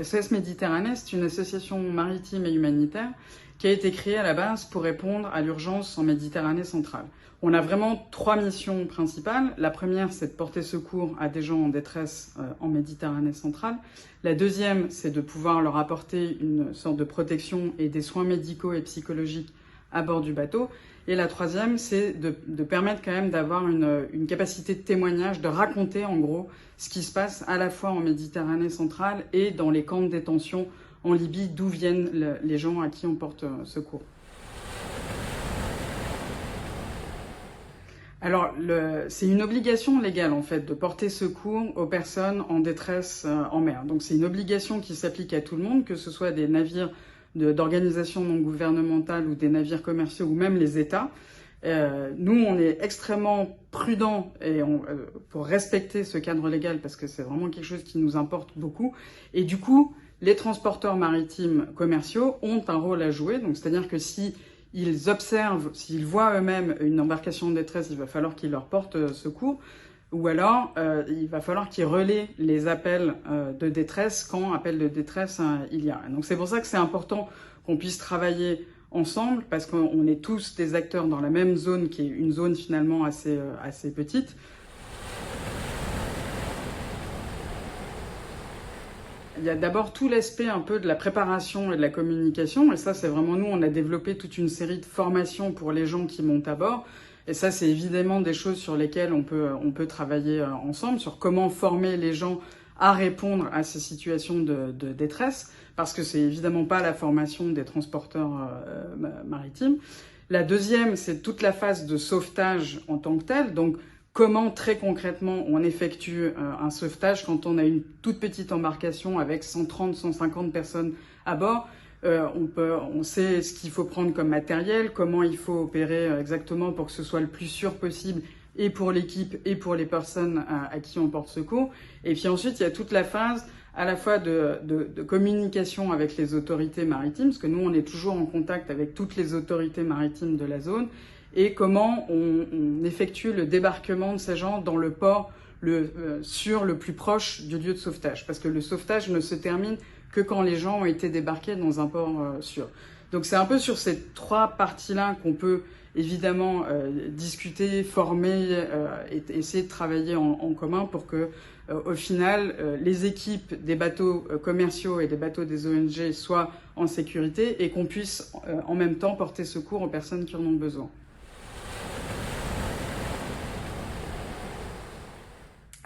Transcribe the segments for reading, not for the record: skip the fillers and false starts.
SOS Méditerranée, c'est une association maritime et humanitaire qui a été créée à la base pour répondre à l'urgence en Méditerranée centrale. On a vraiment 3 missions principales. La première, c'est de porter secours à des gens en détresse en Méditerranée centrale. La deuxième, c'est de pouvoir leur apporter une sorte de protection et des soins médicaux et psychologiques à bord du bateau. Et la troisième, c'est de permettre quand même d'avoir une capacité de témoignage, de raconter en gros ce qui se passe à la fois en Méditerranée centrale et dans les camps de détention en Libye, d'où viennent les gens à qui on porte secours. Alors, c'est une obligation légale, en fait, de porter secours aux personnes en détresse en mer. Donc, c'est une obligation qui s'applique à tout le monde, que ce soit des navires d'organisations non gouvernementales ou des navires commerciaux ou même les États. Nous, on est extrêmement prudents pour respecter ce cadre légal parce que c'est vraiment quelque chose qui nous importe beaucoup. Et du coup, les transporteurs maritimes commerciaux ont un rôle à jouer. Donc, c'est-à-dire que s'ils observent, s'ils voient eux-mêmes une embarcation en détresse, il va falloir qu'ils leur portent secours. Ou alors, il va falloir qu'ils relaient les appels de détresse quand appel de détresse il y a. Donc c'est pour ça que c'est important qu'on puisse travailler ensemble, parce qu'on est tous des acteurs dans la même zone, qui est une zone finalement assez petite. Il y a d'abord tout l'aspect un peu de la préparation et de la communication, et ça c'est vraiment nous, on a développé toute une série de formations pour les gens qui montent à bord. Et ça, c'est évidemment des choses sur lesquelles on peut travailler ensemble, sur comment former les gens à répondre à ces situations de détresse, parce que c'est évidemment pas la formation des transporteurs maritimes. La deuxième, c'est toute la phase de sauvetage en tant que telle. Donc, comment très concrètement on effectue un sauvetage quand on a une toute petite embarcation avec 130, 150 personnes à bord. On sait ce qu'il faut prendre comme matériel, comment il faut opérer exactement pour que ce soit le plus sûr possible, et pour l'équipe et pour les personnes à qui on porte secours. Et puis ensuite, il y a toute la phase à la fois de communication avec les autorités maritimes, parce que nous, on est toujours en contact avec toutes les autorités maritimes de la zone, et comment on effectue le débarquement de ces gens dans le port sûr le plus proche du lieu de sauvetage. Parce que le sauvetage ne se termine que quand les gens ont été débarqués dans un port sûr. Donc c'est un peu sur ces 3 parties-là qu'on peut évidemment discuter, former et essayer de travailler en commun pour que, au final, les équipes des bateaux commerciaux et des bateaux des ONG soient en sécurité et qu'on puisse en même temps porter secours aux personnes qui en ont besoin.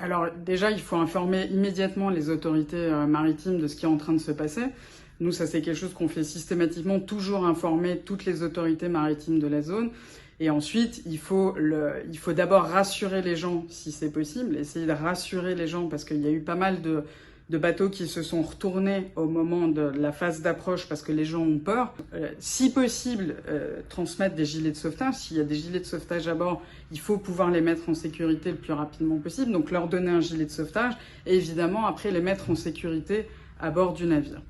Alors déjà, il faut informer immédiatement les autorités maritimes de ce qui est en train de se passer. Nous, ça c'est quelque chose qu'on fait systématiquement, toujours informer toutes les autorités maritimes de la zone. Et ensuite, il faut d'abord rassurer les gens si c'est possible, essayer de rassurer les gens parce qu'il y a eu pas mal de bateaux qui se sont retournés au moment de la phase d'approche parce que les gens ont peur. Si possible, transmettre des gilets de sauvetage. S'il y a des gilets de sauvetage à bord, il faut pouvoir les mettre en sécurité le plus rapidement possible. Donc leur donner un gilet de sauvetage et évidemment après les mettre en sécurité à bord du navire.